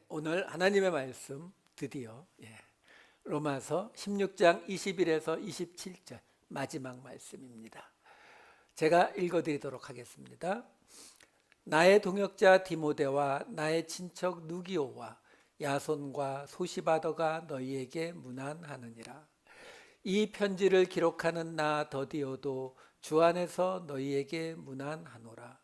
오늘 하나님의 말씀 드디어 로마서 16장 21에서 27절 마지막 말씀입니다. 제가 읽어드리도록 하겠습니다. 나의 동역자 디모데와 나의 친척 누기오와 야손과 소시바더가 너희에게 문안하느니라. 이 편지를 기록하는 나 더디오도 주 안에서 너희에게 문안하노라.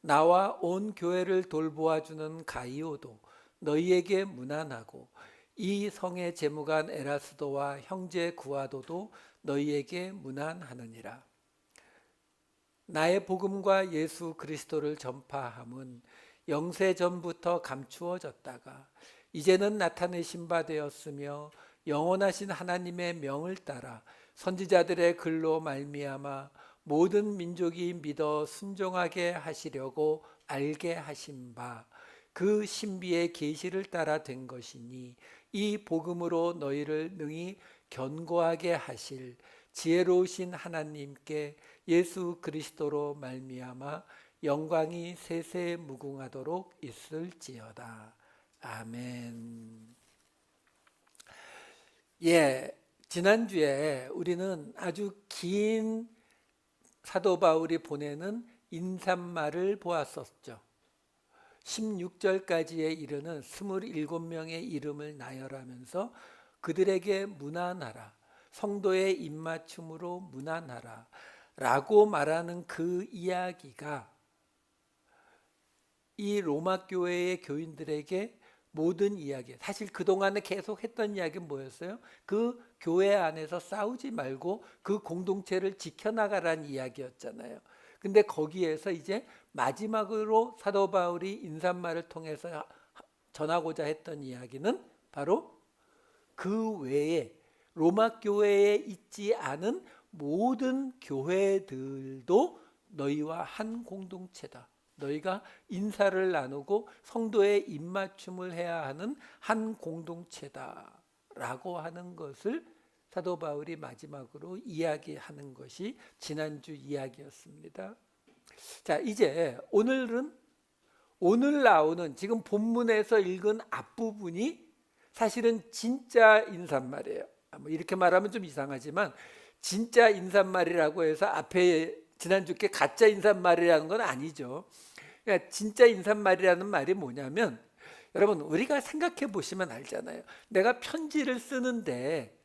나와 온 교회를 돌보아주는 가이오도 너희에게 문안하고 이 성의 재무관 에라스도와 형제 구아도도 너희에게 문안하느니라. 나의 복음과 예수 그리스도를 전파함은 영세 전부터 감추어졌다가 이제는 나타내신 바 되었으며 영원하신 하나님의 명을 따라 선지자들의 글로 말미암아 모든 민족이 믿어 순종하게 하시려고 알게 하신 바 그 신비의 계시를 따라 된 것이니 이 복음으로 너희를 능히 견고하게 하실 지혜로우신 하나님께 예수 그리스도로 말미암아 영광이 세세 무궁하도록 있을지어다. 아멘. 지난주에 우리는 아주 긴 사도 바울이 보내는 인사말을 보았었죠. 16절까지에 이르는 27명의 이름을 나열하면서 그들에게 문안하라, 성도의 입맞춤으로 문안하라 라고 말하는 그 이야기가 이 로마 교회의 교인들에게 모든 이야기, 사실 그동안에 계속 했던 이야기는 뭐였어요? 그 교회 안에서 싸우지 말고 그 공동체를 지켜나가라는 이야기였잖아요. 근데 거기에서 이제 마지막으로 사도 바울이 인사말을 통해서 전하고자 했던 이야기는 바로 그 외에 로마 교회에 있지 않은 모든 교회들도 너희와 한 공동체다. 너희가 인사를 나누고 성도의 입맞춤을 해야 하는 한 공동체다 라고 하는 것을 사도 바울이 마지막으로 이야기하는 것이 지난주 이야기였습니다. 자, 이제 오늘 나오는 지금 본문에서 읽은 앞부분이 사실은 진짜 인사말이에요. 이렇게 말하면 좀 이상하지만 진짜 인사말이라고 해서 앞에 지난주께 가짜 인사말이라는 건 아니죠. 그러니까 진짜 인사말이라는 말이 뭐냐면, 여러분 우리가 생각해 보시면 알잖아요. 내가 편지를 쓰는데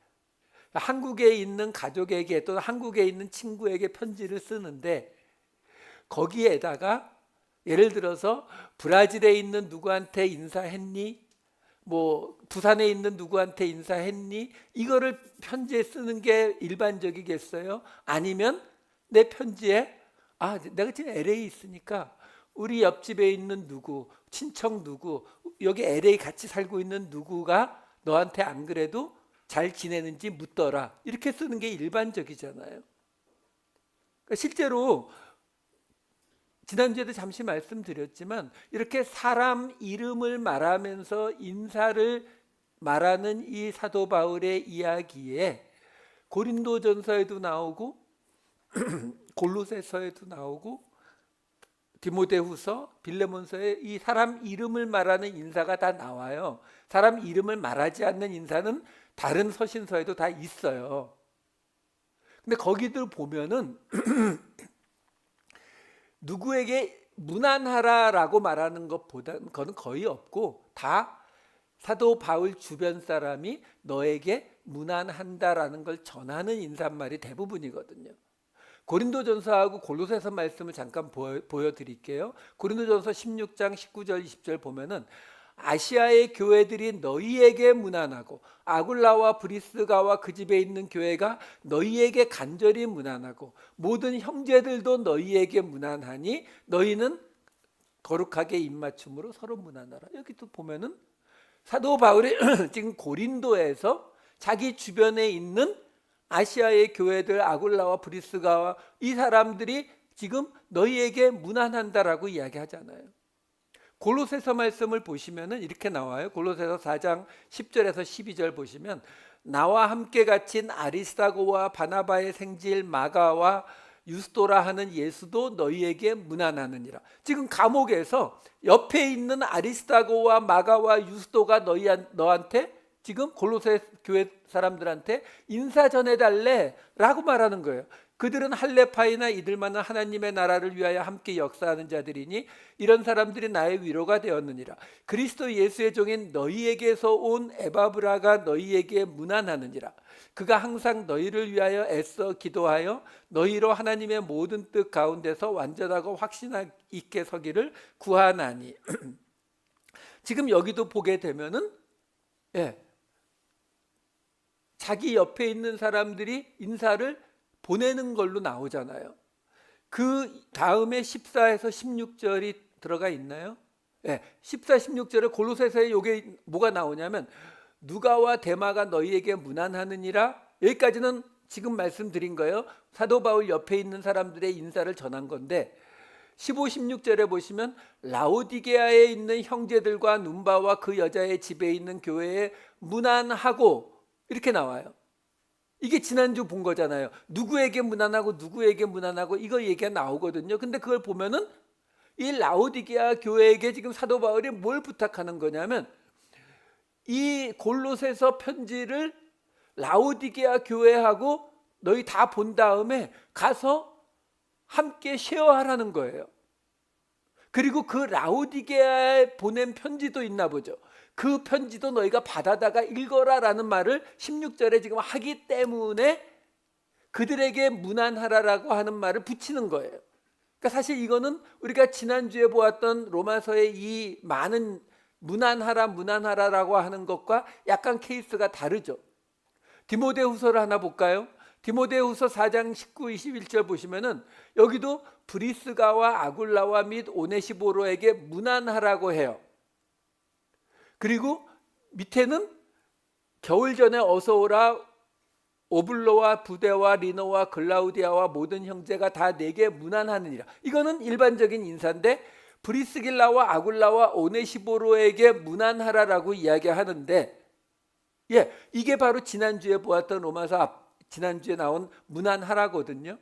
한국에 있는 가족에게 또 한국에 있는 친구에게 편지를 쓰는데 거기에다가 예를 들어서 브라질에 있는 누구한테 인사했니? 뭐 부산에 있는 누구한테 인사했니? 이거를 편지에 쓰는 게 일반적이겠어요? 아니면 내 편지에 내가 지금 LA 있으니까 우리 옆집에 있는 누구, 친척 누구, 여기 LA 같이 살고 있는 누구가 너한테 안 그래도 잘 지내는지 묻더라. 이렇게 쓰는 게 일반적이잖아요. 그러니까 실제로 지난주에도 잠시 말씀드렸지만 이렇게 사람 이름을 말하면서 인사를 말하는 이 사도 바울의 이야기에 고린도전서에도 나오고 골로새서에도 나오고 디모데후서, 빌레몬서에 이 사람 이름을 말하는 인사가 다 나와요. 사람 이름을 말하지 않는 인사는 다른 서신서에도 다 있어요. 근데 거기들 보면은 누구에게 문안하라라고 말하는 것보다는 그건 거의 없고 다 사도 바울 주변 사람이 너에게 문안한다라는 걸 전하는 인사말이 대부분이거든요. 고린도전서하고 골로새서 말씀을 잠깐 보여드릴게요. 고린도전서 16장 19절 20절 보면은 아시아의 교회들이 너희에게 문안하고 아굴라와 브리스가와 그 집에 있는 교회가 너희에게 간절히 문안하고 모든 형제들도 너희에게 문안하니 너희는 거룩하게 입맞춤으로 서로 문안하라. 여기 또 보면은 사도 바울이 지금 고린도에서 자기 주변에 있는 아시아의 교회들 아굴라와 브리스가와 이 사람들이 지금 너희에게 문안한다라고 이야기하잖아요. 골로새서 말씀을 보시면은 이렇게 나와요. 골로새서 4장 10절에서 12절 보시면 나와 함께 갇힌 아리스다고와 바나바의 생질 마가와 유스도라 하는 예수도 너희에게 문안하느니라. 지금 감옥에서 옆에 있는 아리스다고와 마가와 유스도가 너한테 지금 골로새 교회 사람들한테 인사 전해달래 라고 말하는 거예요. 그들은 할레파이나 이들만은 하나님의 나라를 위하여 함께 역사하는 자들이니 이런 사람들이 나의 위로가 되었느니라. 그리스도 예수의 종인 너희에게서 온 에바브라가 너희에게 문안하느니라. 그가 항상 너희를 위하여 애써 기도하여 너희로 하나님의 모든 뜻 가운데서 완전하고 확신 있게 서기를 구하나니. 지금 여기도 보게 되면은 자기 옆에 있는 사람들이 인사를 보내는 걸로 나오잖아요. 그 다음에 14에서 16절이 들어가 있나요? 14, 16절에 골로새서에 이게 뭐가 나오냐면 누가와 데마가 너희에게 문안하느니라. 여기까지는 지금 말씀드린 거예요. 사도 바울 옆에 있는 사람들의 인사를 전한 건데 15, 16절에 보시면 라오디게아에 있는 형제들과 눈바와 그 여자의 집에 있는 교회에 문안하고 이렇게 나와요. 이게 지난주 본 거잖아요. 누구에게 문안하고 누구에게 문안하고 이거 얘기가 나오거든요. 근데 그걸 보면은 이 라오디게아 교회에게 지금 사도 바울이 뭘 부탁하는 거냐면 이 골로새서 편지를 라오디게아 교회하고 너희 다 본 다음에 가서 함께 쉐어하라는 거예요. 그리고 그 라오디게아에 보낸 편지도 있나 보죠. 그 편지도 너희가 받아다가 읽어라라는 말을 16절에 지금 하기 때문에 그들에게 문안하라라고 하는 말을 붙이는 거예요. 그러니까 사실 이거는 우리가 지난주에 보았던 로마서의 이 많은 문안하라라고 하는 것과 약간 케이스가 다르죠. 디모데후서를 하나 볼까요? 디모데후서 4장 19, 21절 보시면은 여기도 브리스가와 아굴라와 및 오네시보로에게 문안하라고 해요. 그리고 밑에는 겨울 전에 어서 오라 오블로와 부데와 리노와 글라우디아와 모든 형제가 다 내게 문안하느니라. 이거는 일반적인 인사인데 브리스길라와 아굴라와 오네시보로에게 문안하라라고 이야기하는데 이게 바로 지난주에 보았던 로마서 지난주에 나온 문안하라거든요.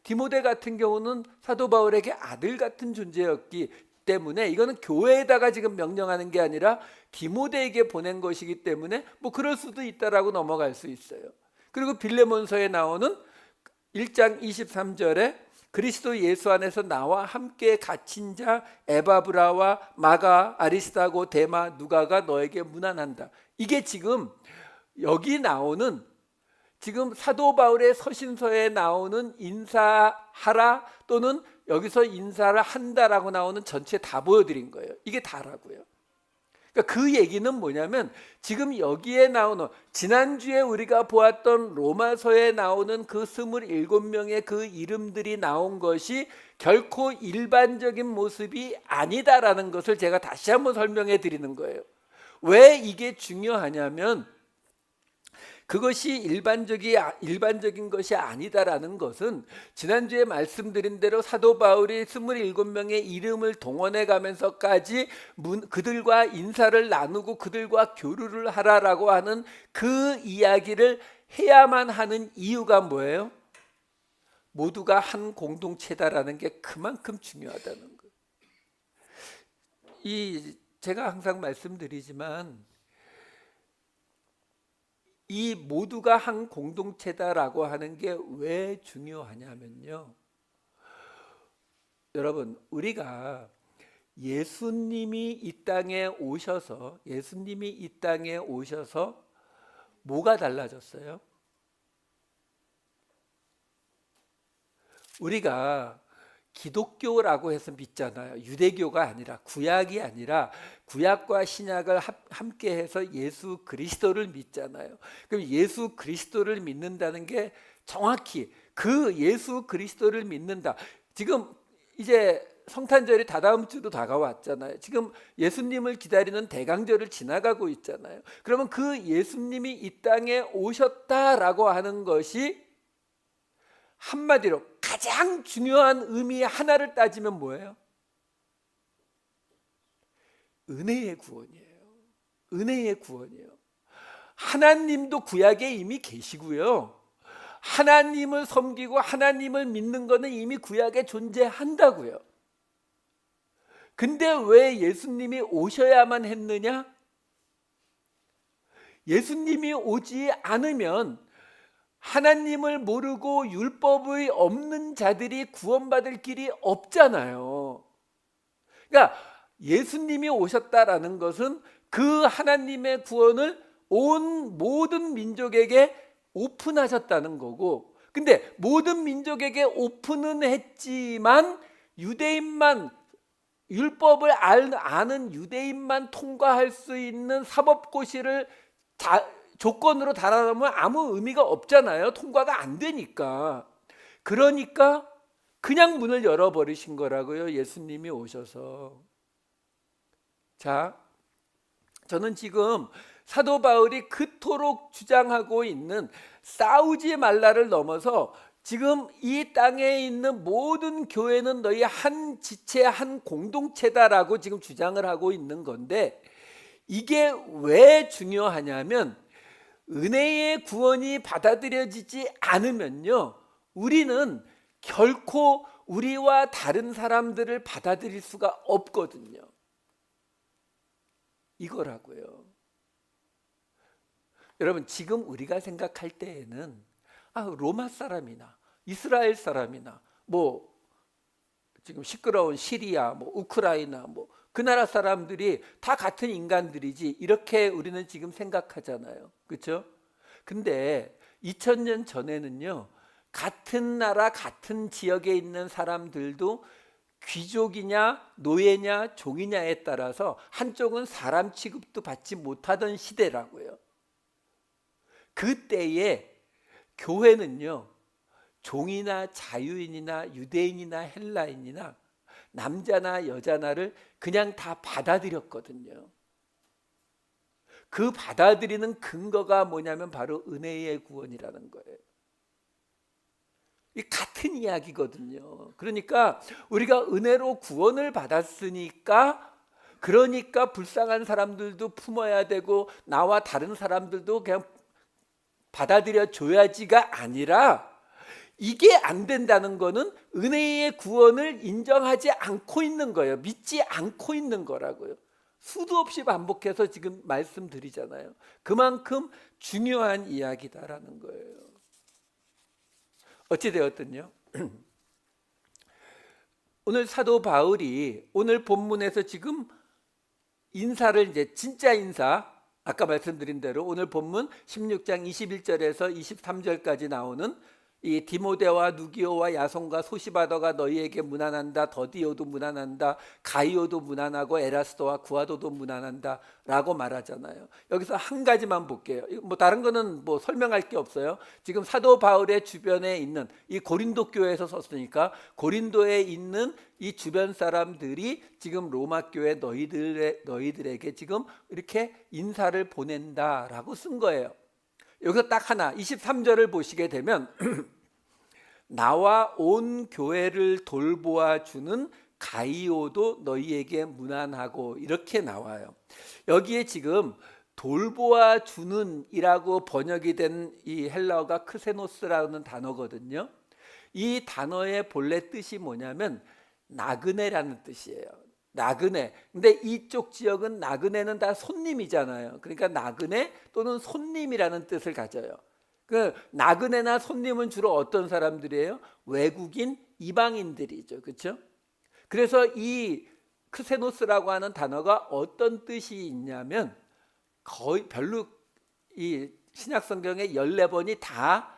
디모데 같은 경우는 사도 바울에게 아들 같은 존재였기 때문에 이거는 교회에다가 지금 명령하는 게 아니라 디모데에게 보낸 것이기 때문에 뭐 그럴 수도 있다라고 넘어갈 수 있어요. 그리고 빌레몬서에 나오는 1장 23절에 그리스도 예수 안에서 나와 함께 갇힌 자 에바브라와 마가, 아리스다고, 데마, 누가가 너에게 문안한다. 이게 지금 여기 나오는 지금 사도 바울의 서신서에 나오는 인사하라 또는 여기서 인사를 한다라고 나오는 전체 다 보여드린 거예요. 이게 다라고요. 그러니까 그 얘기는 뭐냐면 지금 여기에 나오는 지난주에 우리가 보았던 로마서에 나오는 그 27명의 그 이름들이 나온 것이 결코 일반적인 모습이 아니다라는 것을 제가 다시 한번 설명해 드리는 거예요. 왜 이게 중요하냐면 그것이 일반적인 것이 아니다라는 것은 지난주에 말씀드린 대로 사도 바울이 27명의 이름을 동원해 가면서까지 그들과 인사를 나누고 그들과 교류를 하라라고 하는 그 이야기를 해야만 하는 이유가 뭐예요? 모두가 한 공동체다라는 게 그만큼 중요하다는 거예요. 제가 항상 말씀드리지만 이 모두가 한 공동체다라고 하는 게 왜 중요하냐면요. 여러분, 우리가 예수님이 이 땅에 오셔서 뭐가 달라졌어요? 우리가 기독교라고 해서 믿잖아요. 유대교가 아니라 구약이 아니라 구약과 신약을 함께 해서 예수 그리스도를 믿잖아요. 그럼 예수 그리스도를 믿는다는 게 정확히 그 예수 그리스도를 믿는다. 지금 이제 성탄절이 다다음 주도 다가왔잖아요. 지금 예수님을 기다리는 대강절을 지나가고 있잖아요. 그러면 그 예수님이 이 땅에 오셨다라고 하는 것이 한마디로 가장 중요한 의미 하나를 따지면 뭐예요? 은혜의 구원이에요. 은혜의 구원이에요. 하나님도 구약에 이미 계시고요. 하나님을 섬기고 하나님을 믿는 것은 이미 구약에 존재한다고요. 근데 왜 예수님이 오셔야만 했느냐? 예수님이 오지 않으면 하나님을 모르고 율법의 없는 자들이 구원받을 길이 없잖아요. 그러니까 예수님이 오셨다라는 것은 그 하나님의 구원을 온 모든 민족에게 오픈하셨다는 거고, 근데 모든 민족에게 오픈은 했지만 유대인만, 율법을 아는 유대인만 통과할 수 있는 사법고시를 조건으로 달아놓으면 아무 의미가 없잖아요. 통과가 안 되니까. 그러니까 그냥 문을 열어버리신 거라고요, 예수님이 오셔서. 자, 저는 지금 사도 바울이 그토록 주장하고 있는 싸우지 말라를 넘어서 지금 이 땅에 있는 모든 교회는 너희 한 지체, 한 공동체다라고 지금 주장을 하고 있는 건데, 이게 왜 중요하냐면 은혜의 구원이 받아들여지지 않으면요, 우리는 결코 우리와 다른 사람들을 받아들일 수가 없거든요. 이거라고요. 여러분, 지금 우리가 생각할 때에는 로마 사람이나 이스라엘 사람이나 뭐 지금 시끄러운 시리아, 뭐 우크라이나, 뭐 그 나라 사람들이 다 같은 인간들이지, 이렇게 우리는 지금 생각하잖아요. 그렇죠? 근데 2000년 전에는요, 같은 나라 같은 지역에 있는 사람들도 귀족이냐 노예냐 종이냐에 따라서 한쪽은 사람 취급도 받지 못하던 시대라고요. 그때에 교회는요, 종이나 자유인이나 유대인이나 헬라인이나 남자나 여자나를 그냥 다 받아들였거든요. 그 받아들이는 근거가 뭐냐면 바로 은혜의 구원이라는 거예요. 이 같은 이야기거든요. 그러니까 우리가 은혜로 구원을 받았으니까, 그러니까 불쌍한 사람들도 품어야 되고 나와 다른 사람들도 그냥 받아들여 줘야지가 아니라, 이게 안 된다는 거는 은혜의 구원을 인정하지 않고 있는 거예요. 믿지 않고 있는 거라고요. 수도 없이 반복해서 지금 말씀드리잖아요. 그만큼 중요한 이야기다라는 거예요. 어찌되었든요, 오늘 사도 바울이 오늘 본문에서 지금 인사를, 이제 진짜 인사, 아까 말씀드린 대로 오늘 본문 16장 21절에서 23절까지 나오는 이 디모데와 누기오와 야손과 소시바더가 너희에게 문안한다, 더디오도 문안한다, 가이오도 문안하고 에라스도와 구아도도 문안한다 라고 말하잖아요. 여기서 한 가지만 볼게요. 뭐 다른 거는 뭐 설명할 게 없어요. 지금 사도 바울의 주변에 있는, 이 고린도 교회에서 썼으니까 고린도에 있는 이 주변 사람들이 지금 로마 교회 너희들에게 지금 이렇게 인사를 보낸다라고 쓴 거예요. 여기서 딱 하나, 23절을 보시게 되면 나와 온 교회를 돌보아 주는 가이오도 너희에게 문안하고, 이렇게 나와요. 여기에 지금 돌보아 주는 이라고 번역이 된 이 헬라어가 크세노스라는 단어거든요. 이 단어의 본래 뜻이 뭐냐면 나그네라는 뜻이에요. 나그네. 근데 이쪽 지역은 나그네는 다 손님이잖아요. 그러니까 나그네 또는 손님이라는 뜻을 가져요. 그 나그네나 손님은 주로 어떤 사람들이에요? 외국인, 이방인들이죠. 그렇죠? 그래서 이 크세노스라고 하는 단어가 어떤 뜻이 있냐면, 거의 별로 이 신약 성경에 14번이 다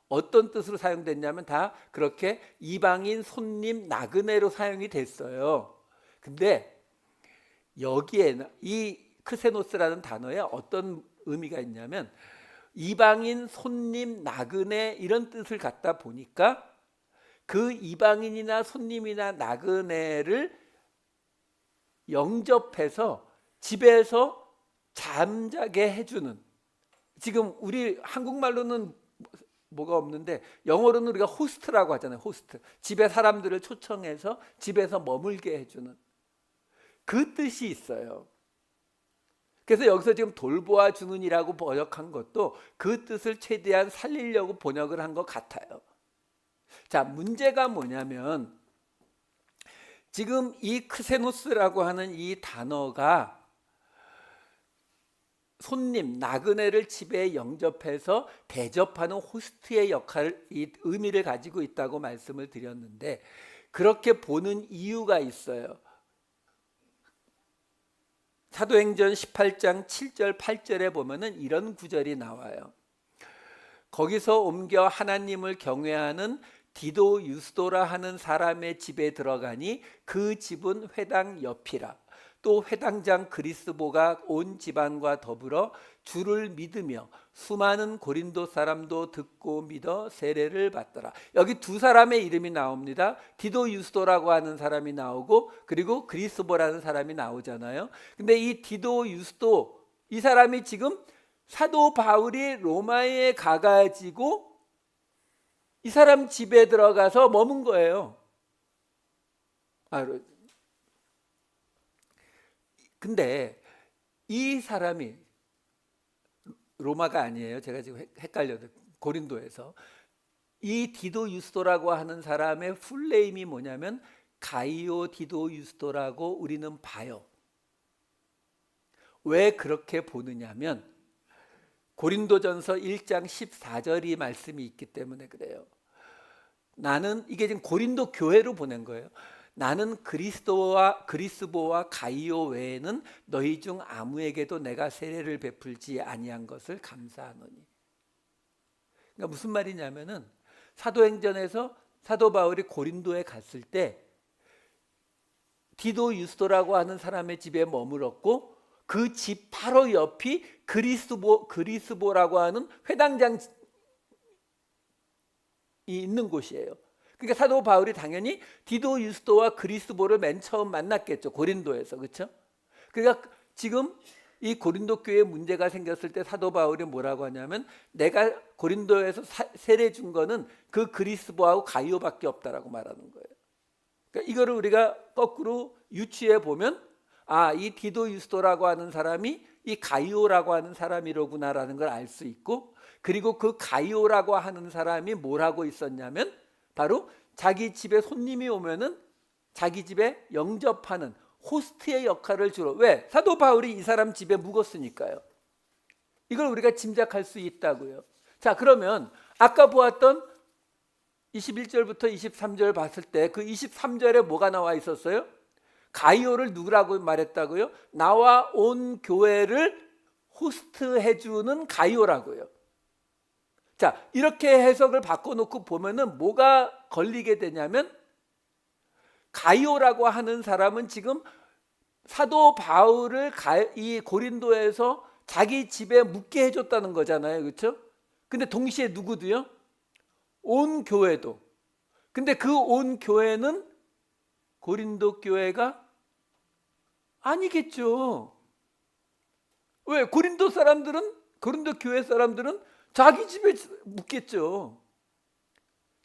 어떤 뜻으로 사용됐냐면 다 그렇게 이방인, 손님, 나그네로 사용이 됐어요. 근데 여기에 이 크세노스라는 단어에 어떤 의미가 있냐면, 이방인, 손님, 나그네 이런 뜻을 갖다 보니까 그 이방인이나 손님이나 나그네를 영접해서 집에서 잠자게 해주는, 지금 우리 한국말로는 뭐가 없는데 영어로는 우리가 호스트라고 하잖아요. 호스트. 집에 사람들을 초청해서 집에서 머물게 해주는 그 뜻이 있어요. 그래서 여기서 지금 돌보아 주는이라고 번역한 것도 그 뜻을 최대한 살리려고 번역을 한 것 같아요. 자, 문제가 뭐냐면 지금 이 크세노스라고 하는 이 단어가 손님, 나그네를 집에 영접해서 대접하는 호스트의 역할, 이 의미를 가지고 있다고 말씀을 드렸는데, 그렇게 보는 이유가 있어요. 사도행전 18장 7절 8절에 보면은 이런 구절이 나와요. 거기서 옮겨 하나님을 경외하는 디도 유스도라 하는 사람의 집에 들어가니 그 집은 회당 옆이라. 또 회당장 그리스보가 온 집안과 더불어 주를 믿으며 수많은 고린도 사람도 듣고 믿어 세례를 받더라. 여기 두 사람의 이름이 나옵니다. 디도 유스도라고 하는 사람이 나오고 그리고 그리스보라는 사람이 나오잖아요. 근데 이 디도 유스도, 이 사람이 지금 사도 바울이 로마에 가가지고 이 사람 집에 들어가서 머문 거예요. 근데 이 사람이 로마가 아니에요. 제가 지금 헷갈려도 고린도에서 이 디도 유스도라고 하는 사람의 풀네임이 뭐냐면 가이오 디도 유스도라고 우리는 봐요. 왜 그렇게 보느냐면 고린도전서 1장 14절이 말씀이 있기 때문에 그래요. 나는, 이게 지금 고린도 교회로 보낸 거예요. 나는 그리스보와 가이오 외에는 너희 중 아무에게도 내가 세례를 베풀지 아니한 것을 감사하노니. 그러니까 무슨 말이냐면은 사도행전에서 사도 바울이 고린도에 갔을 때 디도 유스도라고 하는 사람의 집에 머물었고 그 집 바로 옆이 그리스보라고 하는 회당장이 있는 곳이에요. 그러니까 사도 바울이 당연히 디도 유스도와 그리스보를 맨 처음 만났겠죠. 고린도에서. 그렇죠? 그러니까 지금 이 고린도 교회에 문제가 생겼을 때 사도 바울이 뭐라고 하냐면 내가 고린도에서 세례 준 거는 그 그리스보하고 가이오밖에 없다라고 말하는 거예요. 그러니까 이거를 우리가 거꾸로 유추해 보면 이 디도 유스도라고 하는 사람이 이 가이오라고 하는 사람이로구나라는 걸 알 수 있고, 그리고 그 가이오라고 하는 사람이 뭘 하고 있었냐면 바로 자기 집에 손님이 오면은 자기 집에 영접하는 호스트의 역할을 주로. 왜? 사도 바울이 이 사람 집에 묵었으니까요. 이걸 우리가 짐작할 수 있다고요. 자, 그러면 아까 보았던 21절부터 23절 봤을 때 그 23절에 뭐가 나와 있었어요? 가이오를 누구라고 말했다고요? 나와 온 교회를 호스트해 주는 가이오라고요. 자, 이렇게 해석을 바꿔놓고 보면은 뭐가 걸리게 되냐면 가이오라고 하는 사람은 지금 사도 바울을 이 고린도에서 자기 집에 묵게 해줬다는 거잖아요. 그렇죠? 근데 동시에 누구도요? 온 교회도. 근데 그 온 교회는 고린도 교회가 아니겠죠. 왜? 고린도 교회 사람들은 자기 집에 묵겠죠.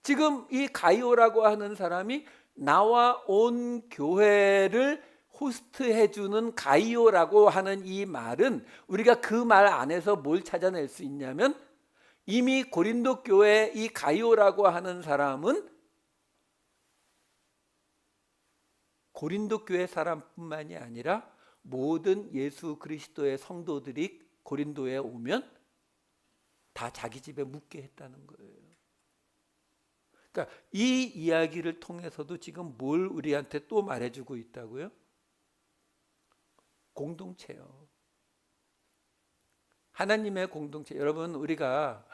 지금 이 가이오라고 하는 사람이 나와 온 교회를 호스트해 주는 가이오라고 하는 이 말은 우리가 그 말 안에서 뭘 찾아낼 수 있냐면 이미 고린도 교회 이 가이오라고 하는 사람은 고린도 교회 사람뿐만이 아니라 모든 예수 그리스도의 성도들이 고린도에 오면 다 자기 집에 묵게 했다는 거예요. 그러니까 이 이야기를 통해서도 지금 뭘 우리한테 또 말해주고 있다고요? 공동체요. 하나님의 공동체. 여러분, 우리가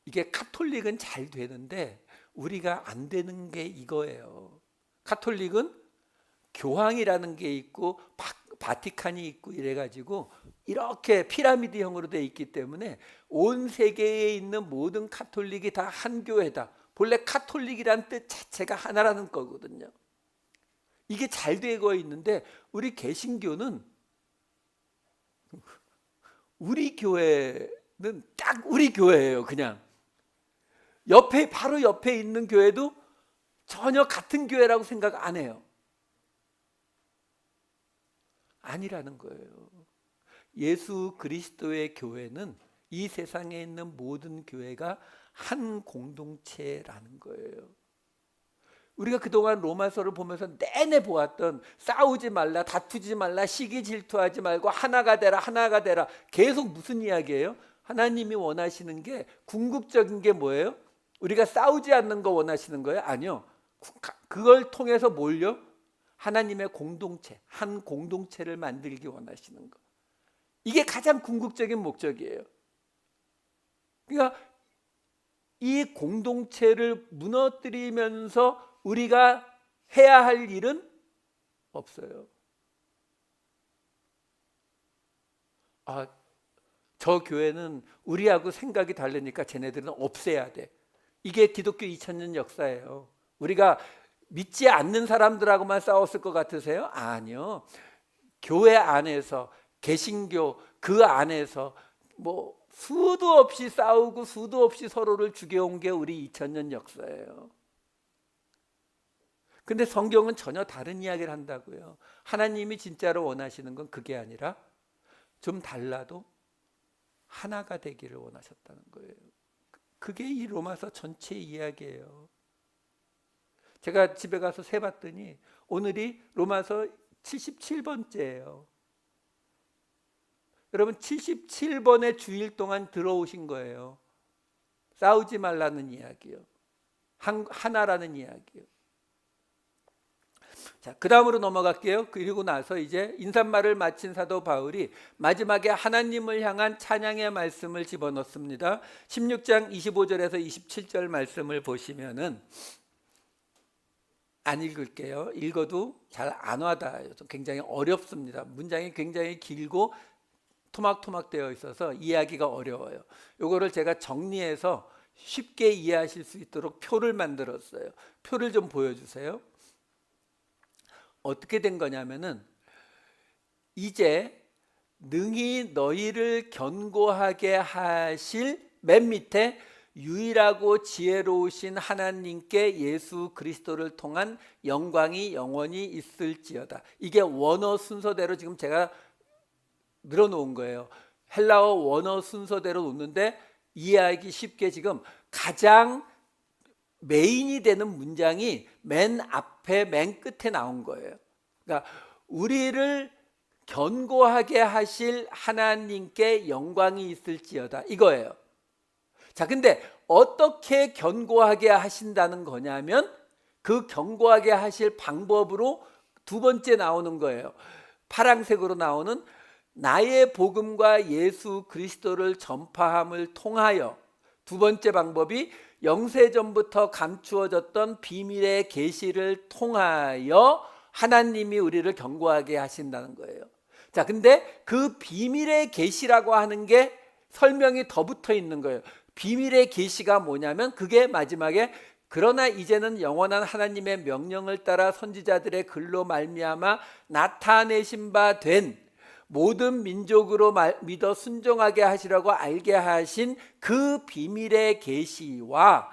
이게 카톨릭은 잘 되는데 우리가 안 되는 게 이거예요. 카톨릭은 교황이라는 게 있고 바티칸이 있고 이래가지고 이렇게 피라미드형으로 돼 있기 때문에 온 세계에 있는 모든 카톨릭이 다 한 교회다. 본래 카톨릭이란 뜻 자체가 하나라는 거거든요. 이게 잘 되고 있는데 우리 개신교는 우리 교회는 딱 우리 교회예요. 그냥 바로 옆에 있는 교회도 전혀 같은 교회라고 생각 안 해요. 아니라는 거예요. 예수 그리스도의 교회는 이 세상에 있는 모든 교회가 한 공동체라는 거예요. 우리가 그동안 로마서를 보면서 내내 보았던 싸우지 말라, 다투지 말라, 시기 질투하지 말고 하나가 되라, 하나가 되라, 계속 무슨 이야기예요? 하나님이 원하시는 게 궁극적인 게 뭐예요? 우리가 싸우지 않는 거 원하시는 거예요? 아니요. 그걸 통해서 뭘요? 하나님의 공동체, 한 공동체를 만들기 원하시는 거. 이게 가장 궁극적인 목적이에요. 그러니까 이 공동체를 무너뜨리면서 우리가 해야 할 일은 없어요. 저 교회는 우리하고 생각이 다르니까 쟤네들은 없애야 돼. 이게 기독교 2000년 역사예요. 우리가 믿지 않는 사람들하고만 싸웠을 것 같으세요? 아니요. 교회 안에서, 개신교 그 안에서 뭐 수도 없이 싸우고 수도 없이 서로를 죽여온 게 우리 2000년 역사예요. 근데 성경은 전혀 다른 이야기를 한다고요. 하나님이 진짜로 원하시는 건 그게 아니라 좀 달라도 하나가 되기를 원하셨다는 거예요. 그게 이 로마서 전체 이야기예요. 제가 집에 가서 세봤더니 오늘이 로마서 77번째예요. 여러분 77번의 주일 동안 들어오신 거예요. 싸우지 말라는 이야기요. 하나라는 이야기요. 자, 그 다음으로 넘어갈게요. 그리고 나서 이제 인사말을 마친 사도 바울이 마지막에 하나님을 향한 찬양의 말씀을 집어넣습니다. 16장 25절에서 27절 말씀을 보시면은 안 읽을게요. 읽어도 잘 안 와닿아요. 굉장히 어렵습니다. 문장이 굉장히 길고 토막토막 되어 있어서 이해하기가 어려워요. 요거를 제가 정리해서 쉽게 이해하실 수 있도록 표를 만들었어요. 표를 좀 보여주세요. 어떻게 된 거냐면은 이제 능히 너희를 견고하게 하실 맨 밑에 유일하고 지혜로우신 하나님께 예수 그리스도를 통한 영광이 영원히 있을지어다. 이게 원어 순서대로 지금 제가 늘어놓은 거예요. 헬라어 원어 순서대로 놓는데 이해하기 쉽게 지금 가장 메인이 되는 문장이 맨 앞에 맨 끝에 나온 거예요. 그러니까 우리를 견고하게 하실 하나님께 영광이 있을지어다 이거예요. 자, 근데 어떻게 견고하게 하신다는 거냐면 그 견고하게 하실 방법으로 두 번째 나오는 거예요. 파란색으로 나오는 나의 복음과 예수 그리스도를 전파함을 통하여. 두 번째 방법이 영세전부터 감추어졌던 비밀의 계시를 통하여 하나님이 우리를 견고하게 하신다는 거예요. 자, 근데 그 비밀의 계시라고 하는 게 설명이 더 붙어 있는 거예요. 비밀의 계시가 뭐냐면 그게 마지막에 그러나 이제는 영원한 하나님의 명령을 따라 선지자들의 글로 말미암아 나타내신 바 된 모든 민족으로 믿어 순종하게 하시라고 알게 하신 그 비밀의 계시와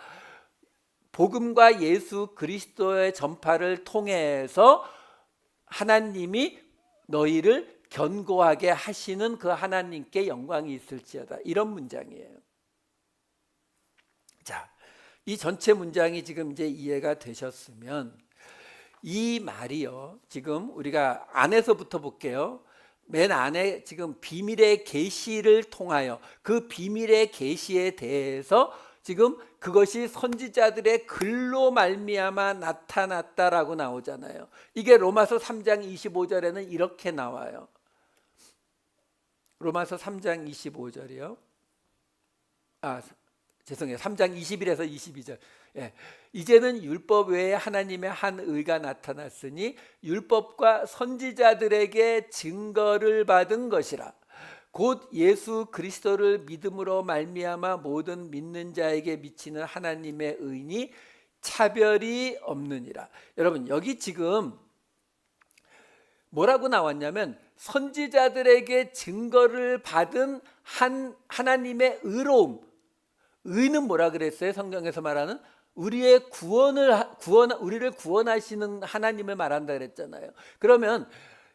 복음과 예수 그리스도의 전파를 통해서 하나님이 너희를 견고하게 하시는 그 하나님께 영광이 있을지어다. 이런 문장이에요. 자, 이 전체 문장이 지금 이제 이해가 되셨으면 이 말이요. 지금 우리가 안에서부터 볼게요. 맨 안에 지금 비밀의 계시를 통하여 그 비밀의 계시에 대해서 지금 그것이 선지자들의 글로 말미암아 나타났다라고 나오잖아요. 이게 로마서 3장 25절에는 이렇게 나와요. 로마서 3장 25절이요. 죄송해요. 3장 21에서 22절. 예. 이제는 율법 외에 하나님의 한 의가 나타났으니 율법과 선지자들에게 증거를 받은 것이라. 곧 예수 그리스도를 믿음으로 말미암아 모든 믿는 자에게 미치는 하나님의 의니 차별이 없느니라. 여러분, 여기 지금 뭐라고 나왔냐면 선지자들에게 증거를 받은 하나님의 의로움. 의는 뭐라 그랬어요? 성경에서 말하는 우리의 우리를 구원하시는 하나님을 말한다 그랬잖아요. 그러면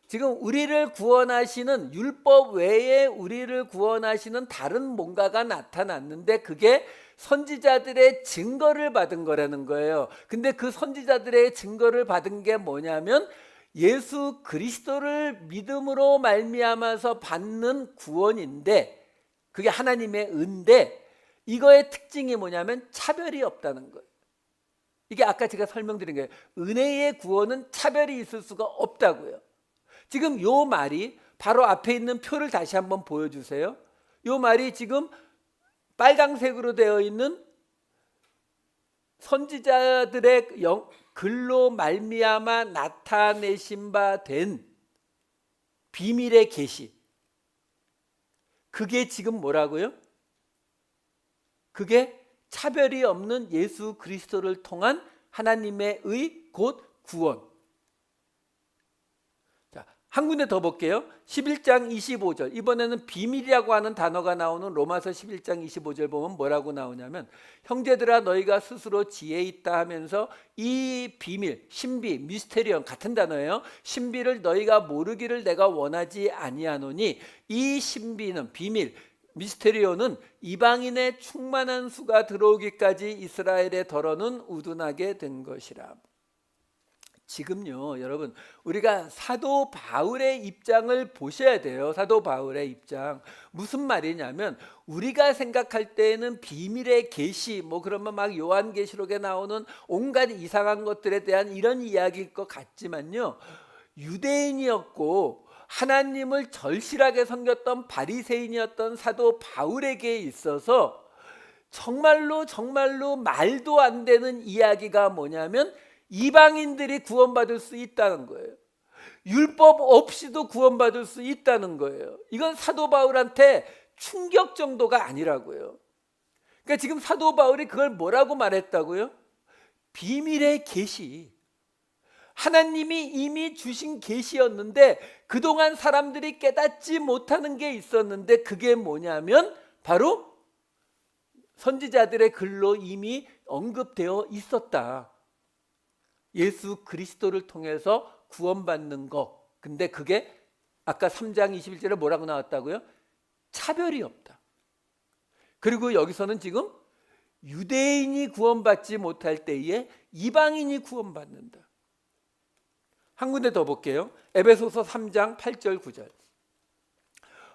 지금 우리를 구원하시는 율법 외에 우리를 구원하시는 다른 뭔가가 나타났는데 그게 선지자들의 증거를 받은 거라는 거예요. 근데 그 선지자들의 증거를 받은 게 뭐냐면 예수 그리스도를 믿음으로 말미암아서 받는 구원인데 그게 하나님의 은데 이거의 특징이 뭐냐면 차별이 없다는 거예요. 이게 아까 제가 설명드린 거예요. 은혜의 구원은 차별이 있을 수가 없다고요. 지금 요 말이 바로 앞에 있는 표를 다시 한번 보여주세요. 요 말이 지금 빨강색으로 되어 있는 선지자들의 글로 말미암아 나타내신 바 된 비밀의 계시. 그게 지금 뭐라고요? 그게 차별이 없는 예수 그리스도를 통한 하나님의 의 곧 구원. 한 군데 더 볼게요. 11장 25절. 이번에는 비밀이라고 하는 단어가 나오는 로마서 11장 25절 보면 뭐라고 나오냐면 형제들아 너희가 스스로 지혜 있다 하면서 이 비밀, 신비, 미스테리온 같은 단어예요. 신비를 너희가 모르기를 내가 원하지 아니하노니 이 신비는 비밀, 미스테리온은 이방인의 충만한 수가 들어오기까지 이스라엘의 덜어는 우둔하게 된 것이라. 지금요 여러분 우리가 사도 바울의 입장을 보셔야 돼요. 사도 바울의 입장 무슨 말이냐면 우리가 생각할 때에는 비밀의 계시 뭐 그러면 막 요한계시록에 나오는 온갖 이상한 것들에 대한 이런 이야기일 것 같지만요 유대인이었고 하나님을 절실하게 섬겼던 바리새인이었던 사도 바울에게 있어서 정말로 말도 안 되는 이야기가 뭐냐면 이방인들이 구원받을 수 있다는 거예요. 율법 없이도 구원받을 수 있다는 거예요. 이건 사도 바울한테 충격 정도가 아니라고요. 그러니까 지금 사도 바울이 그걸 뭐라고 말했다고요? 비밀의 계시. 하나님이 이미 주신 계시였는데 그동안 사람들이 깨닫지 못하는 게 있었는데 그게 뭐냐면 바로 선지자들의 글로 이미 언급되어 있었다. 예수 그리스도를 통해서 구원받는 거. 근데 그게 아까 3장 21절에 뭐라고 나왔다고요? 차별이 없다. 그리고 여기서는 지금 유대인이 구원받지 못할 때에 이방인이 구원받는다. 한 군데 더 볼게요. 에베소서 3장 8절 9절.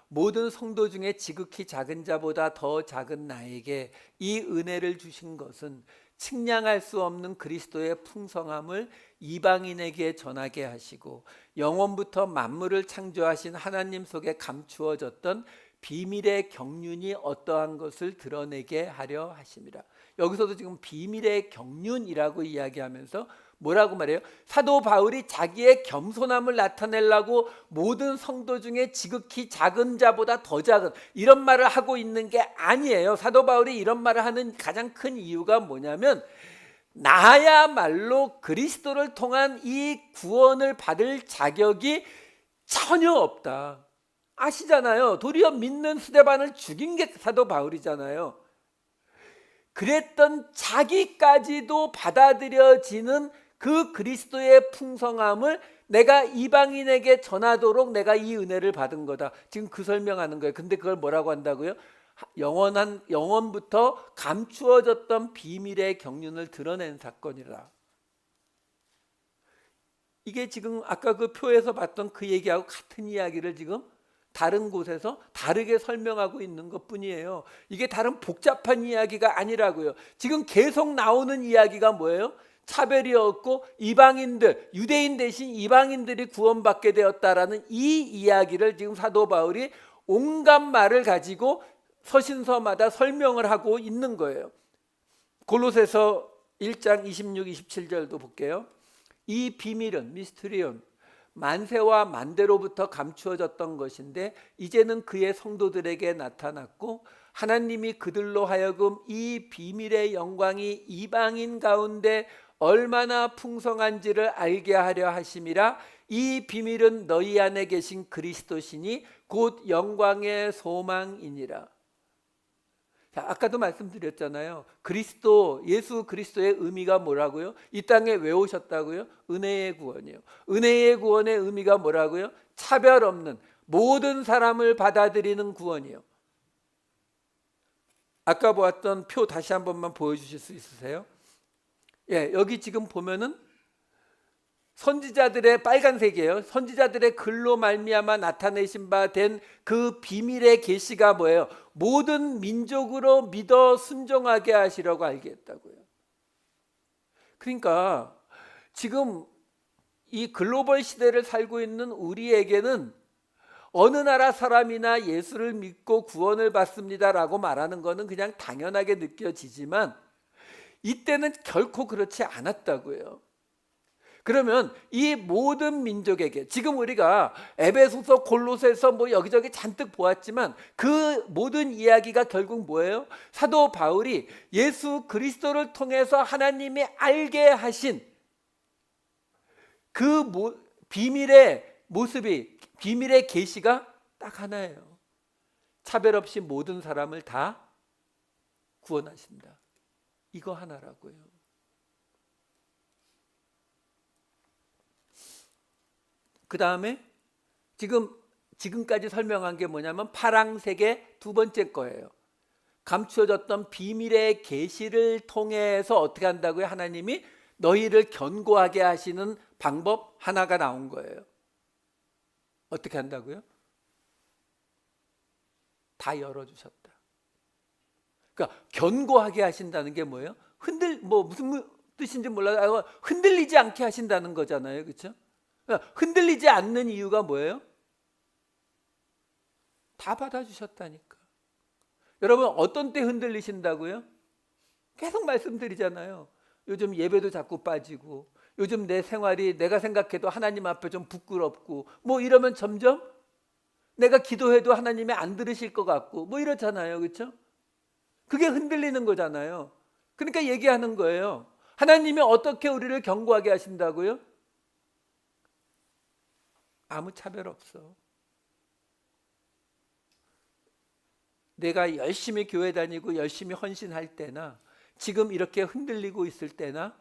모든 성도 중에 지극히 작은 자보다 더 작은 나에게 이 은혜를 주신 것은 측량할 수 없는 그리스도의 풍성함을 이방인에게 전하게 하시고 영원부터 만물을 창조하신 하나님 속에 감추어졌던 비밀의 경륜이 어떠한 것을 드러내게 하려 하심이라. 여기서도 지금 비밀의 경륜이라고 이야기하면서 뭐라고 말해요? 사도 바울이 자기의 겸손함을 나타내려고 모든 성도 중에 지극히 작은 자보다 더 작은 이런 말을 하고 있는 게 아니에요. 사도 바울이 이런 말을 하는 가장 큰 이유가 뭐냐면 나야말로 그리스도를 통한 이 구원을 받을 자격이 전혀 없다. 아시잖아요. 도리어 믿는 스데반을 죽인 게 사도 바울이잖아요. 그랬던 자기까지도 받아들여지는 그 그리스도의 풍성함을 내가 이방인에게 전하도록 내가 이 은혜를 받은 거다. 지금 그 설명하는 거예요. 근데 그걸 뭐라고 한다고요? 영원부터 감추어졌던 비밀의 경륜을 드러낸 사건이라. 이게 지금 아까 그 표에서 봤던 그 얘기하고 같은 이야기를 지금 다른 곳에서 다르게 설명하고 있는 것뿐이에요. 이게 다른 복잡한 이야기가 아니라고요. 지금 계속 나오는 이야기가 뭐예요? 차별이 없고 이방인들, 유대인 대신 이방인들이 구원받게 되었다라는 이 이야기를 지금 사도 바울이 온갖 말을 가지고 서신서마다 설명을 하고 있는 거예요. 골로새서 1장 26, 27절도 볼게요. 이 비밀은 미스테리온 만세와 만대로부터 감추어졌던 것인데 이제는 그의 성도들에게 나타났고 하나님이 그들로 하여금 이 비밀의 영광이 이방인 가운데 얼마나 풍성한지를 알게 하려 하심이라. 이 비밀은 너희 안에 계신 그리스도시니 곧 영광의 소망이니라. 자, 아까도 말씀드렸잖아요. 그리스도, 예수 그리스도의 의미가 뭐라고요? 이 땅에 왜 오셨다고요? 은혜의 구원이요. 은혜의 구원의 의미가 뭐라고요? 차별 없는 모든 사람을 받아들이는 구원이요. 아까 보았던 표 다시 한 번만 보여주실 수 있으세요? 예, 여기 지금 보면은 선지자들의 빨간색이에요. 선지자들의 글로 말미암아 나타내신 바 된 그 비밀의 계시가 뭐예요? 모든 민족으로 믿어 순종하게 하시려고 알겠다고요. 그러니까 지금 이 글로벌 시대를 살고 있는 우리에게는 어느 나라 사람이나 예수를 믿고 구원을 받습니다라고 말하는 것은 그냥 당연하게 느껴지지만 이때는 결코 그렇지 않았다고요. 그러면 이 모든 민족에게, 지금 우리가 에베소서, 골로새서 뭐 여기저기 잔뜩 보았지만 그 모든 이야기가 결국 뭐예요? 사도 바울이 예수 그리스도를 통해서 하나님이 알게 하신 그 비밀의 모습이, 비밀의 계시가 딱 하나예요. 차별 없이 모든 사람을 다 구원하신다. 이거 하나라고요. 그 다음에 지금까지 설명한 게 뭐냐면 파랑색의 두 번째 거예요. 감추어졌던 비밀의 계시를 통해서 어떻게 한다고요? 하나님이 너희를 견고하게 하시는 방법 하나가 나온 거예요. 어떻게 한다고요? 다 열어주셨다. 그러니까 견고하게 하신다는 게 뭐예요? 무슨 뜻인지 몰라도 흔들리지 않게 하신다는 거잖아요, 그렇죠? 흔들리지 않는 이유가 뭐예요? 다 받아주셨다니까. 여러분 어떤 때 흔들리신다고요? 계속 말씀드리잖아요. 요즘 예배도 자꾸 빠지고, 요즘 내 생활이 내가 생각해도 하나님 앞에 좀 부끄럽고, 뭐 이러면 점점 내가 기도해도 하나님이 안 들으실 것 같고 뭐 이렇잖아요, 그렇죠? 그게 흔들리는 거잖아요. 그러니까 얘기하는 거예요. 하나님이 어떻게 우리를 견고하게 하신다고요? 아무 차별 없어. 내가 열심히 교회 다니고 열심히 헌신할 때나 지금 이렇게 흔들리고 있을 때나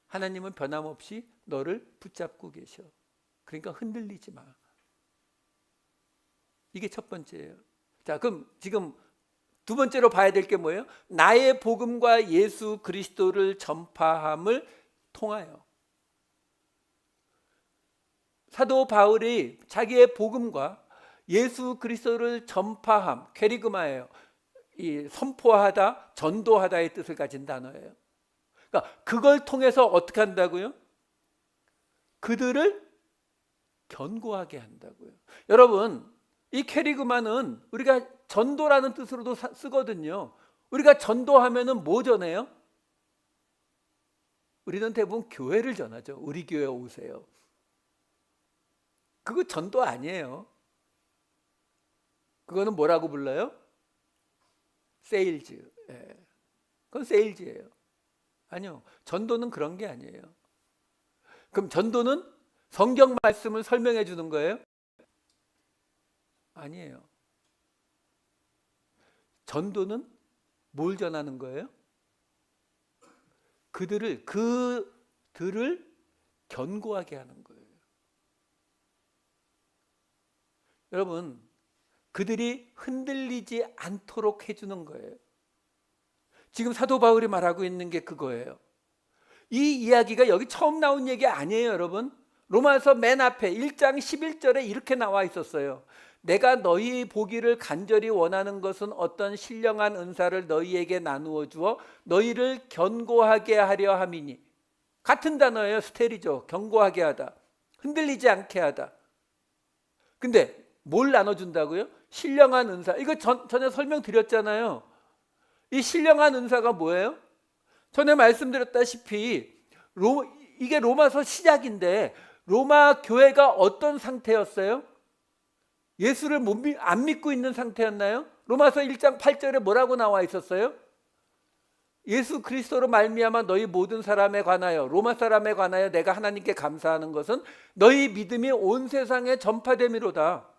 하나님은 변함없이 너를 붙잡고 계셔. 그러니까 흔들리지 마. 이게 첫 번째예요. 자, 그럼 지금 두 번째로 봐야 될 게 뭐예요? 나의 복음과 예수 그리스도를 전파함을 통하여. 사도 바울이 자기의 복음과 예수 그리스도를 전파함, 퀘리그마예요. 이 선포하다, 전도하다의 뜻을 가진 단어예요. 그러니까 그걸 통해서 어떻게 한다고요? 그들을 견고하게 한다고요. 여러분, 이 퀘리그마는 우리가 전도라는 뜻으로도 쓰거든요. 우리가 전도하면은 뭐 전해요? 우리는 대부분 교회를 전하죠. 우리 교회 오세요. 그거 전도 아니에요. 그거는 뭐라고 불러요? 세일즈. 예. 그건 세일즈예요. 아니요. 전도는 그런 게 아니에요. 그럼 전도는 성경 말씀을 설명해 주는 거예요? 아니에요. 전도는 뭘 전하는 거예요? 그들을 견고하게 하는 거예요. 여러분, 그들이 흔들리지 않도록 해주는 거예요. 지금 사도 바울이 말하고 있는 게 그거예요. 이 이야기가 여기 처음 나온 얘기 아니에요, 여러분. 로마서 맨 앞에 1장 11절에 이렇게 나와 있었어요. 내가 너희 보기를 간절히 원하는 것은 어떤 신령한 은사를 너희에게 나누어 주어 너희를 견고하게 하려 함이니. 같은 단어예요. 스테리죠. 견고하게 하다. 흔들리지 않게 하다. 근데 뭘 나눠준다고요? 신령한 은사. 이거 전에 설명드렸잖아요. 이 신령한 은사가 뭐예요? 전에 말씀드렸다시피 이게 로마서 시작인데 로마 교회가 어떤 상태였어요? 예수를 안 믿고 있는 상태였나요? 로마서 1장 8절에 뭐라고 나와 있었어요? 예수 그리스도로 말미암아 너희 모든 사람에 관하여, 로마 사람에 관하여 내가 하나님께 감사하는 것은 너희 믿음이 온 세상에 전파됨이로다.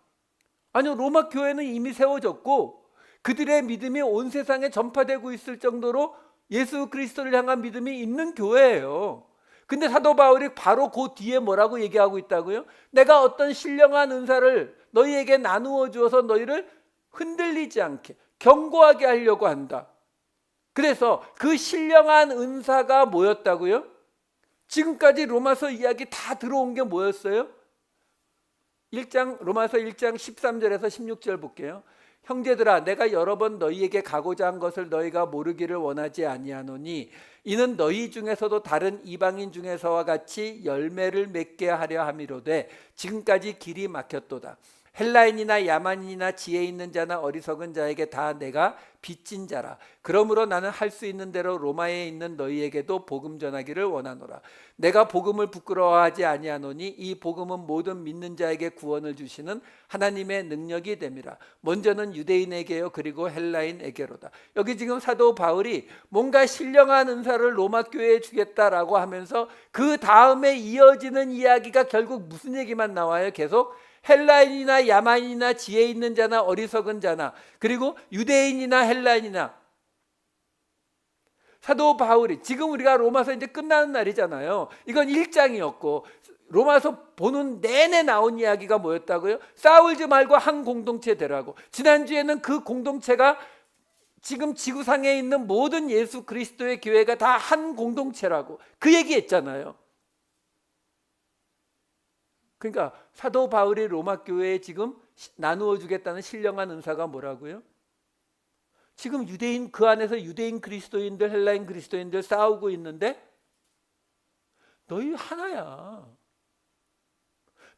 아니요, 로마 교회는 이미 세워졌고 그들의 믿음이 온 세상에 전파되고 있을 정도로 예수 그리스도를 향한 믿음이 있는 교회예요. 근데 사도 바울이 바로 그 뒤에 뭐라고 얘기하고 있다고요? 내가 어떤 신령한 은사를 너희에게 나누어 주어서 너희를 흔들리지 않게 견고하게 하려고 한다. 그래서 그 신령한 은사가 뭐였다고요? 지금까지 로마서 이야기 다 들어온 게 뭐였어요? 로마서 1장 13절에서 16절 볼게요. 형제들아, 내가 여러 번 너희에게 가고자 한 것을 너희가 모르기를 원하지 아니하노니 이는 너희 중에서도 다른 이방인 중에서와 같이 열매를 맺게 하려 함이로되 지금까지 길이 막혔도다. 헬라인이나 야만인이나 지혜 있는 자나 어리석은 자에게 다 내가 빚진 자라. 그러므로 나는 할 수 있는 대로 로마에 있는 너희에게도 복음 전하기를 원하노라. 내가 복음을 부끄러워하지 아니하노니 이 복음은 모든 믿는 자에게 구원을 주시는 하나님의 능력이 됨이라. 먼저는 유대인에게요 그리고 헬라인에게로다. 여기 지금 사도 바울이 뭔가 신령한 은사를 로마 교회에 주겠다라고 하면서 그 다음에 이어지는 이야기가 결국 무슨 얘기만 나와요? 계속 헬라인이나 야만인이나 지혜 있는 자나 어리석은 자나 그리고 유대인이나 헬라인이나. 사도 바울이 지금 우리가 로마서 이제 끝나는 날이잖아요. 이건 1장이었고 로마서 보는 내내 나온 이야기가 뭐였다고요? 싸우지 말고 한 공동체 되라고. 지난주에는 그 공동체가 지금 지구상에 있는 모든 예수 그리스도의 교회가 다 한 공동체라고 그 얘기했잖아요. 그러니까 사도 바울이 로마 교회에 지금 나누어 주겠다는 신령한 은사가 뭐라고요? 지금 유대인 그 안에서 유대인 그리스도인들 헬라인 그리스도인들 싸우고 있는데 너희 하나야.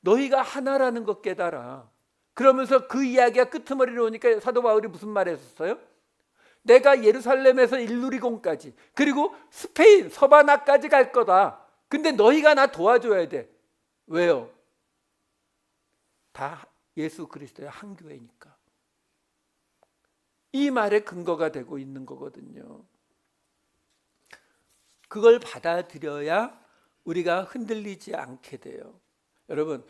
너희가 하나라는 것 깨달아. 그러면서 그 이야기가 끄트머리로 오니까 사도 바울이 무슨 말 했었어요? 내가 예루살렘에서 일루리곤까지 그리고 스페인 서바나까지 갈 거다. 근데 너희가 나 도와줘야 돼. 왜요? 다 예수 그리스도의 한 교회니까. 이 말의 근거가 되고 있는 거거든요. 그걸 받아들여야 우리가 흔들리지 않게 돼요. 여러분,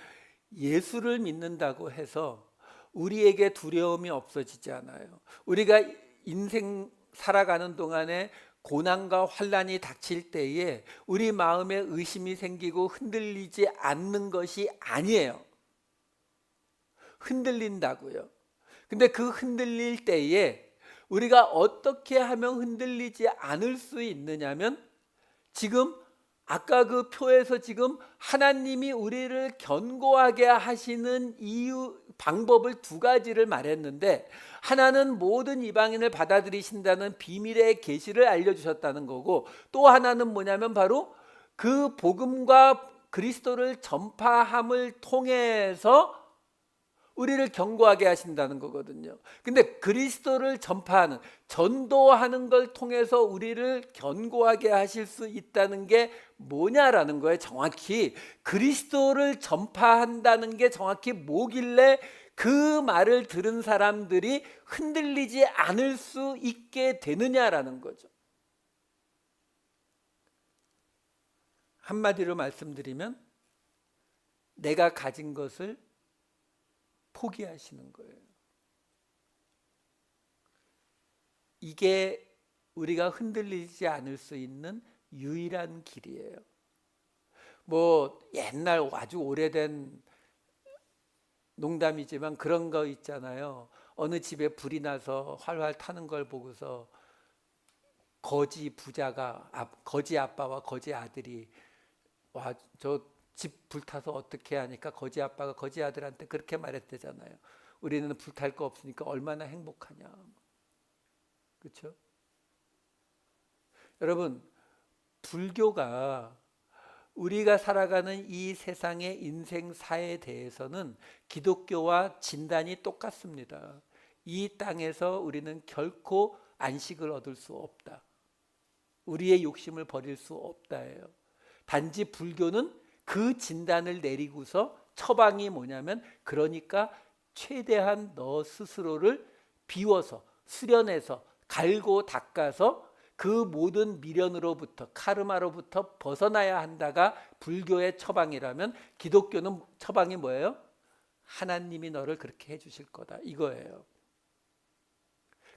예수를 믿는다고 해서 우리에게 두려움이 없어지지 않아요. 우리가 인생 살아가는 동안에 고난과 환난이 닥칠 때에 우리 마음에 의심이 생기고 흔들리지 않는 것이 아니에요. 흔들린다고요. 근데 그 흔들릴 때에 우리가 어떻게 하면 흔들리지 않을 수 있느냐면 지금 아까 그 표에서 지금 하나님이 우리를 견고하게 하시는 이유 방법을 두 가지를 말했는데 하나는 모든 이방인을 받아들이신다는 비밀의 계시를 알려주셨다는 거고 또 하나는 뭐냐면 바로 그 복음과 그리스도를 전파함을 통해서 우리를 견고하게 하신다는 거거든요. 근데 그리스도를 전파하는, 전도하는 걸 통해서 우리를 견고하게 하실 수 있다는 게 뭐냐라는 거예요. 정확히 그리스도를 전파한다는 게 정확히 뭐길래 그 말을 들은 사람들이 흔들리지 않을 수 있게 되느냐라는 거죠. 한마디로 말씀드리면 내가 가진 것을 포기하시는 거예요. 이게 우리가 흔들리지 않을 수 있는 유일한 길이에요. 뭐 옛날 아주 오래된 농담이지만 그런 거 있잖아요. 어느 집에 불이 나서 활활 타는 걸 보고서 거지 부자가 거지 아빠와 거지 아들이 와, 저 집 불타서 어떻게 하니까 거지 아빠가 거지 아들한테 그렇게 말했대잖아요. 우리는 불탈 거 없으니까 얼마나 행복하냐. 그렇죠? 여러분, 불교가 우리가 살아가는 이 세상의 인생사에 대해서는 기독교와 진단이 똑같습니다. 이 땅에서 우리는 결코 안식을 얻을 수 없다. 우리의 욕심을 버릴 수 없다예요. 단지 불교는 그 진단을 내리고서 처방이 뭐냐면 그러니까 최대한 너 스스로를 비워서 수련해서 갈고 닦아서 그 모든 미련으로부터 카르마로부터 벗어나야 한다가 불교의 처방이라면 기독교는 처방이 뭐예요? 하나님이 너를 그렇게 해주실 거다 이거예요.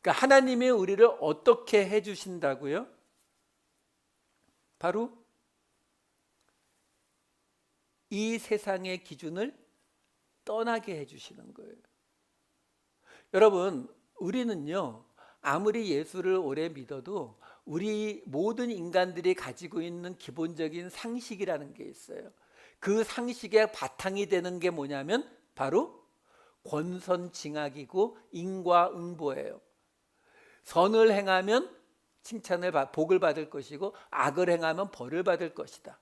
그러니까 하나님이 우리를 어떻게 해주신다고요? 바로 이 세상의 기준을 떠나게 해주시는 거예요. 여러분, 우리는요, 아무리 예수를 오래 믿어도 우리 모든 인간들이 가지고 있는 기본적인 상식이라는 게 있어요. 그 상식의 바탕이 되는 게 뭐냐면 바로 권선징악이고 인과응보예요. 선을 행하면 복을 받을 것이고 악을 행하면 벌을 받을 것이다.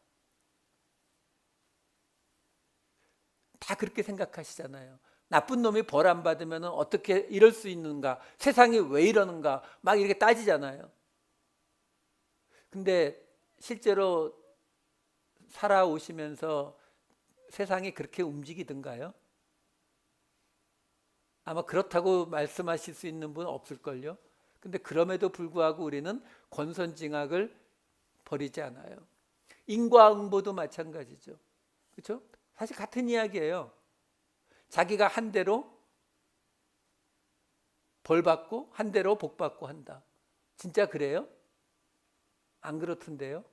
다 그렇게 생각하시잖아요. 나쁜 놈이 벌 안 받으면 어떻게 이럴 수 있는가? 세상이 왜 이러는가? 막 이렇게 따지잖아요. 근데 실제로 살아오시면서 세상이 그렇게 움직이던가요? 아마 그렇다고 말씀하실 수 있는 분 없을걸요. 근데 그럼에도 불구하고 우리는 권선징악을 버리지 않아요. 인과응보도 마찬가지죠. 그렇죠? 사실 같은 이야기예요. 자기가 한 대로 벌 받고 한 대로 복 받고 한다. 진짜 그래요? 안 그렇던데요?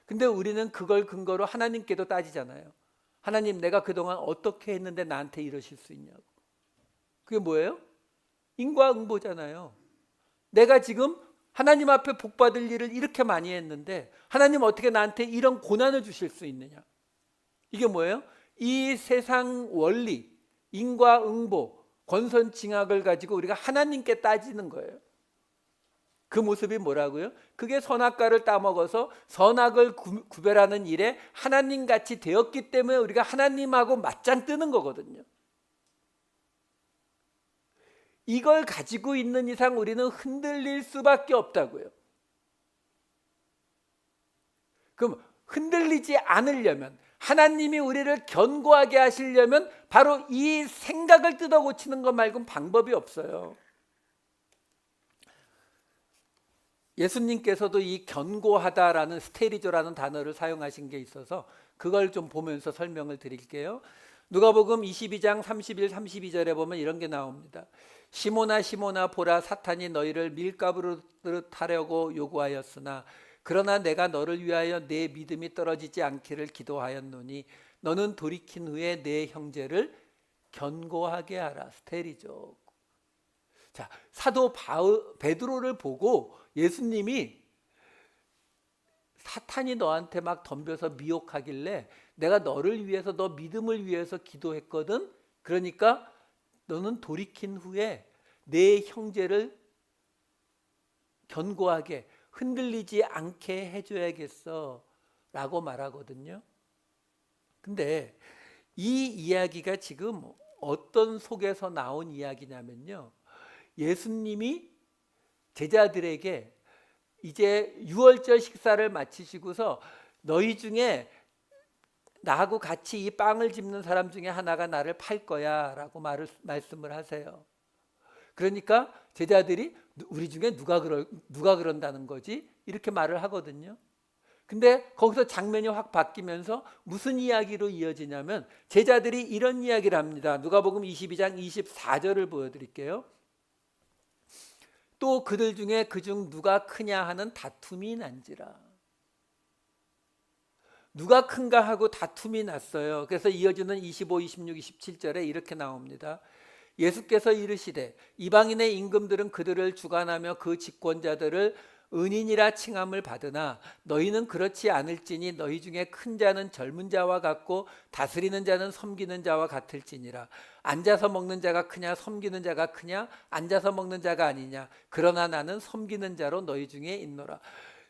근데 우리는 그걸 근거로 하나님께도 따지잖아요. 하나님, 내가 그동안 어떻게 했는데 나한테 이러실 수 있냐고. 그게 뭐예요? 인과응보잖아요. 내가 지금 하나님 앞에 복 받을 일을 이렇게 많이 했는데 하나님 어떻게 나한테 이런 고난을 주실 수 있느냐? 이게 뭐예요? 이 세상 원리, 인과응보, 권선징악을 가지고 우리가 하나님께 따지는 거예요. 그 모습이 뭐라고요? 그게 선악과를 따먹어서 선악을 구별하는 일에 하나님같이 되었기 때문에 우리가 하나님하고 맞짱 뜨는 거거든요. 이걸 가지고 있는 이상 우리는 흔들릴 수밖에 없다고요. 그럼 흔들리지 않으려면, 하나님이 우리를 견고하게 하시려면 바로 이 생각을 뜯어 고치는 것 말고는 방법이 없어요. 예수님께서도 이 견고하다라는 스테리조라는 단어를 사용하신 게 있어서 그걸 좀 보면서 설명을 드릴게요. 누가복음 22장 31, 32절에 보면 이런 게 나옵니다. 시몬아 시몬아 보라, 사탄이 너희를 밀가부로 하려고 요구하였으나 그러나 내가 너를 위하여 내 믿음이 떨어지지 않기를 기도하였노니 너는 돌이킨 후에 내 형제를 견고하게 하라. 스테리조. 자, 사도 베드로를 보고 예수님이 사탄이 너한테 막 덤벼서 미혹하길래 내가 너를 위해서, 너 믿음을 위해서 기도했거든. 그러니까 너는 돌이킨 후에 내 형제를 견고하게, 흔들리지 않게 해줘야겠어 라고 말하거든요. 근데 이 이야기가 지금 어떤 속에서 나온 이야기냐면요, 예수님이 제자들에게 이제 유월절 식사를 마치시고서 너희 중에 나하고 같이 이 빵을 집는 사람 중에 하나가 나를 팔 거야 라고 말씀을 하세요. 그러니까 제자들이 우리 중에 누가 그런다는 거지? 이렇게 말을 하거든요. 근데 거기서 장면이 확 바뀌면서 무슨 이야기로 이어지냐면 제자들이 이런 이야기를 합니다. 누가복음 22장 24절을 보여드릴게요. 또 그들 중에 그중 누가 크냐 하는 다툼이 난지라. 누가 큰가 하고 다툼이 났어요. 그래서 이어지는 25, 26, 27절에 이렇게 나옵니다. 예수께서 이르시되 이방인의 임금들은 그들을 주관하며 그 집권자들을 은인이라 칭함을 받으나 너희는 그렇지 않을지니 너희 중에 큰 자는 젊은 자와 같고 다스리는 자는 섬기는 자와 같을지니라. 앉아서 먹는 자가 크냐 섬기는 자가 크냐? 앉아서 먹는 자가 아니냐. 그러나 나는 섬기는 자로 너희 중에 있노라.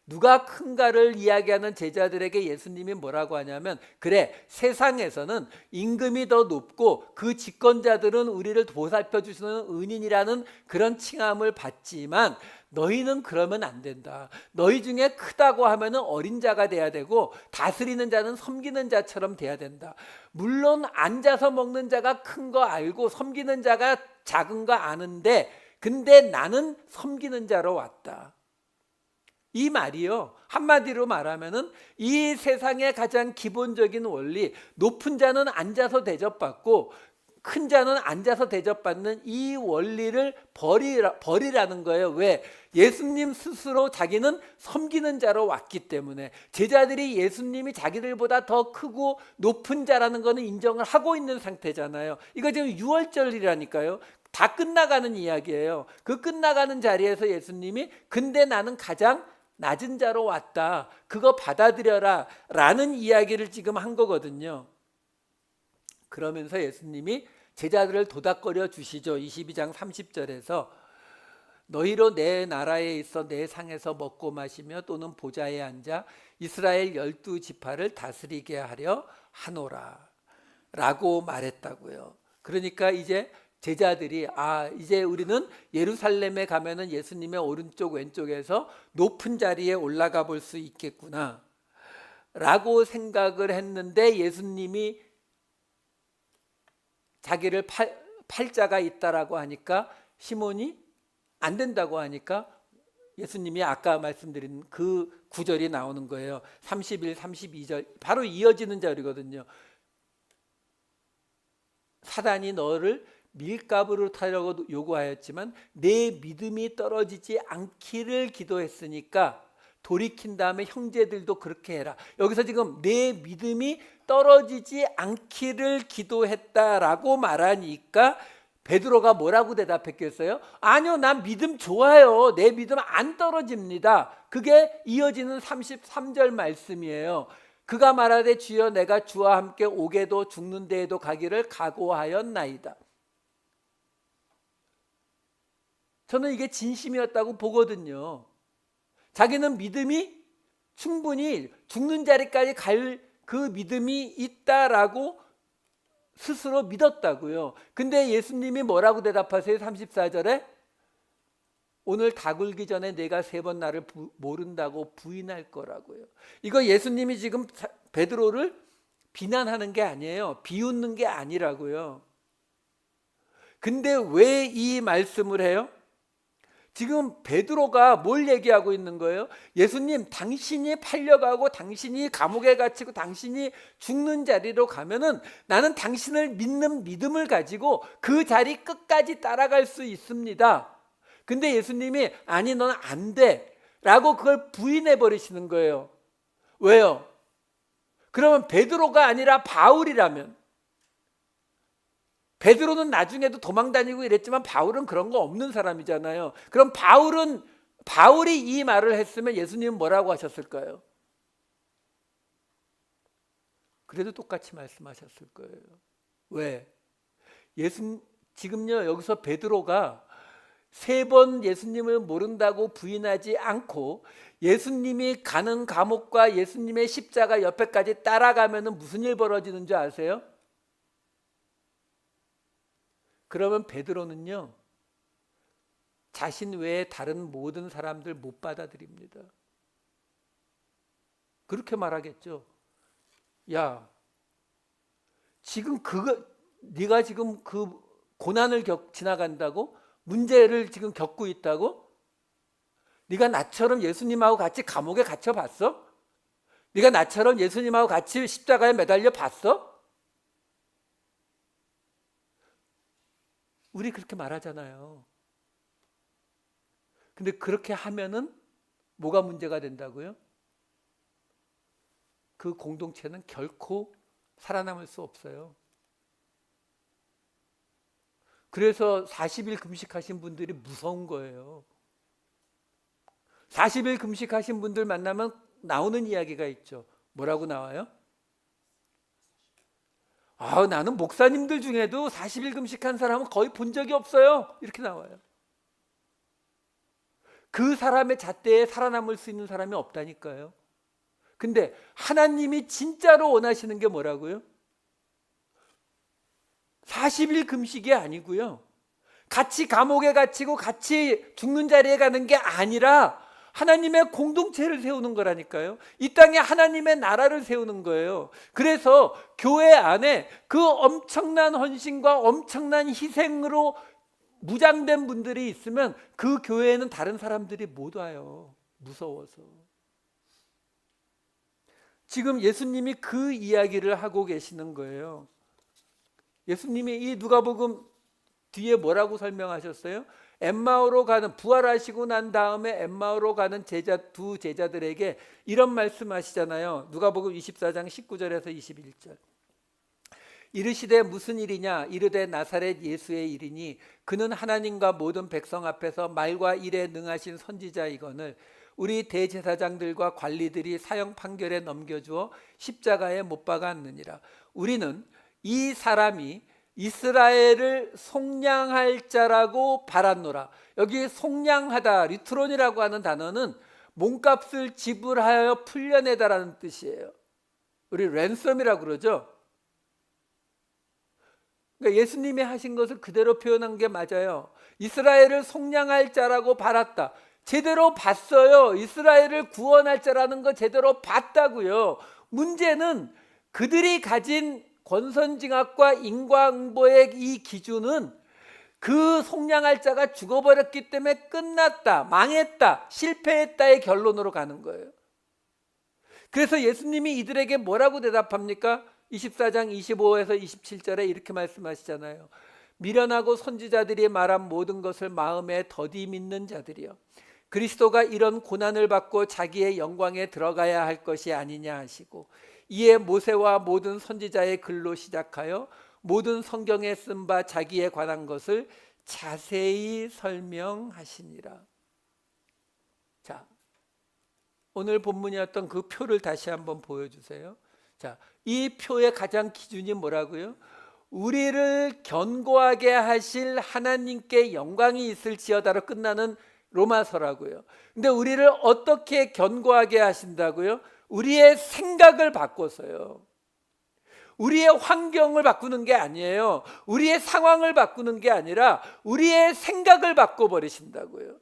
누가 큰가를 이야기하는 제자들에게 예수님이 뭐라고 하냐면, 그래, 세상에서는 임금이 더 높고 그 집권자들은 우리를 보살펴 주시는 은인이라는 그런 칭함을 받지만 너희는 그러면 안 된다. 너희 중에 크다고 하면 어린 자가 돼야 되고 다스리는 자는 섬기는 자처럼 돼야 된다. 물론 앉아서 먹는 자가 큰 거 알고 섬기는 자가 작은 거 아는데, 근데 나는 섬기는 자로 왔다. 이 말이요, 한마디로 말하면은 이 세상의 가장 기본적인 원리, 높은 자는 앉아서 대접받고 큰 자는 앉아서 대접받는 이 원리를 버리라는 거예요. 왜? 예수님 스스로 자기는 섬기는 자로 왔기 때문에. 제자들이 예수님이 자기들보다 더 크고 높은 자라는 것은 인정을 하고 있는 상태잖아요. 이거 지금 유월절이라니까요. 다 끝나가는 이야기예요. 그 끝나가는 자리에서 예수님이 근데 나는 가장 낮은 자로 왔다, 그거 받아들여라 라는 이야기를 지금 한 거거든요. 그러면서 예수님이 제자들을 도닥거려 주시죠. 22장 30절에서 너희로 내 나라에 있어 내 상에서 먹고 마시며 또는 보좌에 앉아 이스라엘 12지파를 다스리게 하려 하노라 라고 말했다고요. 그러니까 이제 제자들이 이제 우리는 예루살렘에 가면은 예수님의 오른쪽 왼쪽에서 높은 자리에 올라가 볼 수 있겠구나 라고 생각을 했는데, 예수님이 자기를 팔자가 있다라고 하니까 시몬이 안 된다고 하니까 예수님이 아까 말씀드린 그 구절이 나오는 거예요. 31, 32절 바로 이어지는 자리거든요. 사단이 너를 밀가부로 타려고 요구하였지만 내 믿음이 떨어지지 않기를 기도했으니까 돌이킨 다음에 형제들도 그렇게 해라. 여기서 지금 내 믿음이 떨어지지 않기를 기도했다라고 말하니까 베드로가 뭐라고 대답했겠어요? 아니요, 난 믿음 좋아요. 내 믿음 안 떨어집니다. 그게 이어지는 33절 말씀이에요. 그가 말하되 주여 내가 주와 함께 오게도 죽는 데에도 가기를 각오하였나이다. 저는 이게 진심이었다고 보거든요. 자기는 믿음이 충분히 죽는 자리까지 갈 그 믿음이 있다라고 스스로 믿었다고요. 근데 예수님이 뭐라고 대답하세요? 34절에 오늘 다 굴기 전에 내가 3번 나를 모른다고 부인할 거라고요. 이거 예수님이 지금 베드로를 비난하는 게 아니에요. 비웃는 게 아니라고요. 근데 왜 이 말씀을 해요? 지금 베드로가 뭘 얘기하고 있는 거예요? 예수님, 당신이 팔려가고 당신이 감옥에 갇히고 당신이 죽는 자리로 가면은 나는 당신을 믿는 믿음을 가지고 그 자리 끝까지 따라갈 수 있습니다. 근데 예수님이 아니 넌 안 돼 라고 그걸 부인해 버리시는 거예요. 왜요? 그러면 베드로가 아니라 바울이라면, 베드로는 나중에도 도망다니고 이랬지만 바울은 그런 거 없는 사람이잖아요. 그럼 바울이 이 말을 했으면 예수님은 뭐라고 하셨을까요? 그래도 똑같이 말씀하셨을 거예요. 왜? 지금요 여기서 베드로가 3번 예수님을 모른다고 부인하지 않고 예수님이 가는 감옥과 예수님의 십자가 옆에까지 따라가면 무슨 일 벌어지는 줄 아세요? 그러면 베드로는요 자신 외에 다른 모든 사람들 못 받아들입니다. 그렇게 말하겠죠. 야, 지금 네가 지금 그 고난을 지나간다고? 문제를 지금 겪고 있다고? 네가 나처럼 예수님하고 같이 감옥에 갇혀 봤어? 네가 나처럼 예수님하고 같이 십자가에 매달려 봤어? 우리 그렇게 말하잖아요. 근데 그렇게 하면은 뭐가 문제가 된다고요? 그 공동체는 결코 살아남을 수 없어요. 그래서 40일 금식하신 분들이 무서운 거예요. 40일 금식하신 분들 만나면 나오는 이야기가 있죠. 뭐라고 나와요? 나는 목사님들 중에도 40일 금식한 사람은 거의 본 적이 없어요. 이렇게 나와요. 그 사람의 잣대에 살아남을 수 있는 사람이 없다니까요. 근데 하나님이 진짜로 원하시는 게 뭐라고요? 40일 금식이 아니고요. 같이 감옥에 갇히고 같이 죽는 자리에 가는 게 아니라 하나님의 공동체를 세우는 거라니까요. 이 땅에 하나님의 나라를 세우는 거예요. 그래서 교회 안에 그 엄청난 헌신과 엄청난 희생으로 무장된 분들이 있으면 그 교회에는 다른 사람들이 못 와요. 무서워서. 지금 예수님이 그 이야기를 하고 계시는 거예요. 예수님이 이 누가복음 뒤에 뭐라고 설명하셨어요? 엠마오로 가는, 부활하시고 난 다음에 엠마오로 가는 두 제자들에게 이런 말씀하시잖아요. 누가복음 24장 19절에서 21절. 이르시되 무슨 일이냐? 이르되 나사렛 예수의 일이니 그는 하나님과 모든 백성 앞에서 말과 일에 능하신 선지자이거늘 우리 대제사장들과 관리들이 사형 판결에 넘겨주어 십자가에 못 박았느니라. 우리는 이 사람이 이스라엘을 속량할 자라고 바랐노라. 여기 속량하다, 리트론이라고 하는 단어는 몸값을 지불하여 풀려내다라는 뜻이에요. 우리 랜섬이라고 그러죠. 그러니까 예수님이 하신 것을 그대로 표현한 게 맞아요. 이스라엘을 속량할 자라고 바랐다. 제대로 봤어요. 이스라엘을 구원할 자라는 거 제대로 봤다고요. 문제는 그들이 가진 권선징악과 인과응보의 이 기준은 그 속량할 자가 죽어버렸기 때문에 끝났다, 망했다, 실패했다의 결론으로 가는 거예요. 그래서 예수님이 이들에게 뭐라고 대답합니까? 24장 25에서 27절에 이렇게 말씀하시잖아요. 미련하고 선지자들이 말한 모든 것을 마음에 더디 믿는 자들이여, 그리스도가 이런 고난을 받고 자기의 영광에 들어가야 할 것이 아니냐 하시고, 이에 모세와 모든 선지자의 글로 시작하여 모든 성경에 쓴 바 자기에 관한 것을 자세히 설명하시니라. 자, 오늘 본문이었던 그 표를 다시 한번 보여주세요. 자, 이 표의 가장 기준이 뭐라고요? 우리를 견고하게 하실 하나님께 영광이 있을지어다로 끝나는 로마서라고요. 근데 우리를 어떻게 견고하게 하신다고요? 우리의 생각을 바꿔서요. 우리의 환경을 바꾸는 게 아니에요. 우리의 상황을 바꾸는 게 아니라 우리의 생각을 바꿔버리신다고요.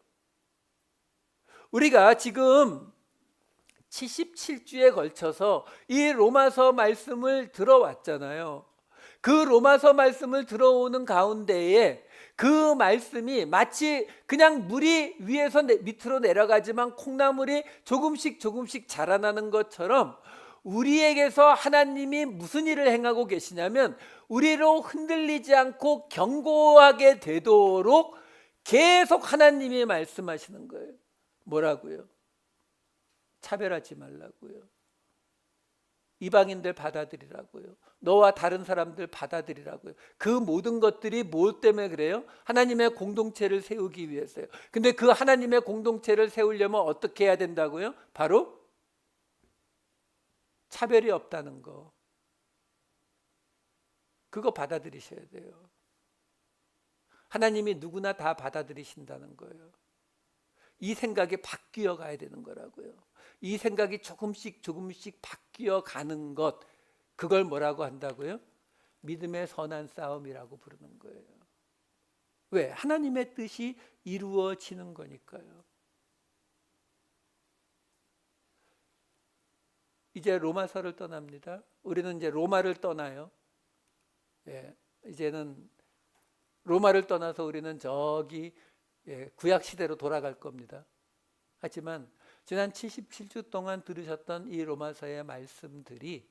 우리가 지금 77주에 걸쳐서 이 로마서 말씀을 들어왔잖아요. 그 로마서 말씀을 들어오는 가운데에 그 말씀이 마치 그냥 물이 위에서 밑으로 내려가지만 콩나물이 조금씩 자라나는 것처럼 우리에게서 하나님이 무슨 일을 행하고 계시냐면 우리로 흔들리지 않고 견고하게 되도록 계속 하나님이 말씀하시는 거예요. 뭐라고요? 차별하지 말라고요. 이방인들 받아들이라고요. 너와 다른 사람들 받아들이라고요. 그 모든 것들이 뭐 때문에 그래요? 하나님의 공동체를 세우기 위해서요. 근데 그 하나님의 공동체를 세우려면 어떻게 해야 된다고요? 바로 차별이 없다는 거. 그거 받아들이셔야 돼요. 하나님이 누구나 다 받아들이신다는 거예요. 이 생각이 바뀌어 가야 되는 거라고요. 이 생각이 조금씩 바뀌어 가는 것, 그걸 뭐라고 한다고요? 믿음의 선한 싸움이라고 부르는 거예요. 왜? 하나님의 뜻이 이루어지는 거니까요. 이제 로마서를 떠납니다. 우리는 이제 로마를 떠나요. 예, 이제는 로마를 떠나서 우리는 저기 구약 시대로 돌아갈 겁니다. 하지만 지난 77주 동안 들으셨던 이 로마서의 말씀들이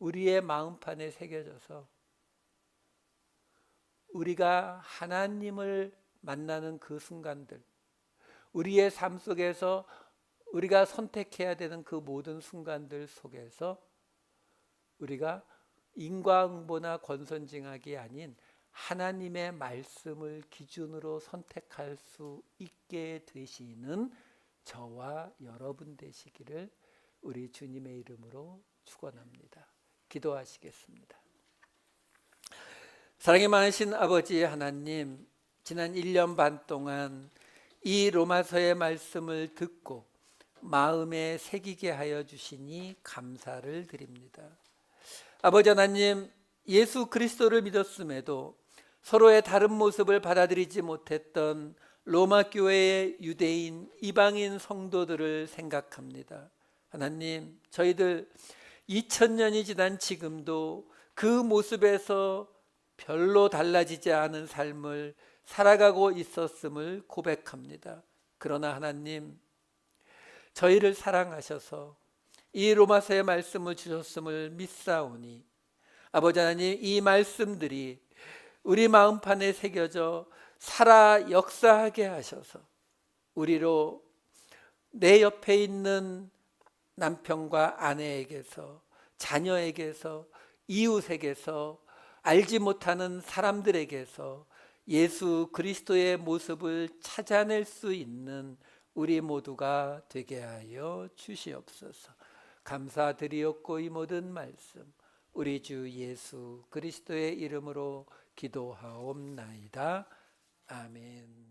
우리의 마음판에 새겨져서 우리가 하나님을 만나는 그 순간들, 우리의 삶 속에서 우리가 선택해야 되는 그 모든 순간들 속에서 우리가 인과응보나 권선징악이 아닌 하나님의 말씀을 기준으로 선택할 수 있게 되시는 저와 여러분 되시기를 우리 주님의 이름으로 축원합니다. 기도하시겠습니다. 사랑이 많으신 아버지 하나님, 지난 1년 반 동안 이 로마서의 말씀을 듣고 마음에 새기게 하여 주시니 감사를 드립니다. 아버지 하나님, 예수 그리스도를 믿었음에도 서로의 다른 모습을 받아들이지 못했던 로마 교회의 유대인, 이방인 성도들을 생각합니다. 하나님, 저희들 2000년이 지난 지금도 그 모습에서 별로 달라지지 않은 삶을 살아가고 있었음을 고백합니다. 그러나 하나님, 저희를 사랑하셔서 이 로마서의 말씀을 주셨음을 믿사오니 아버지 하나님, 이 말씀들이 우리 마음판에 새겨져 살아 역사하게 하셔서 우리로 내 옆에 있는 남편과 아내에게서, 자녀에게서, 이웃에게서, 알지 못하는 사람들에게서 예수 그리스도의 모습을 찾아낼 수 있는 우리 모두가 되게 하여 주시옵소서. 감사드리옵고 이 모든 말씀 우리 주 예수 그리스도의 이름으로 기도하옵나이다. 아멘.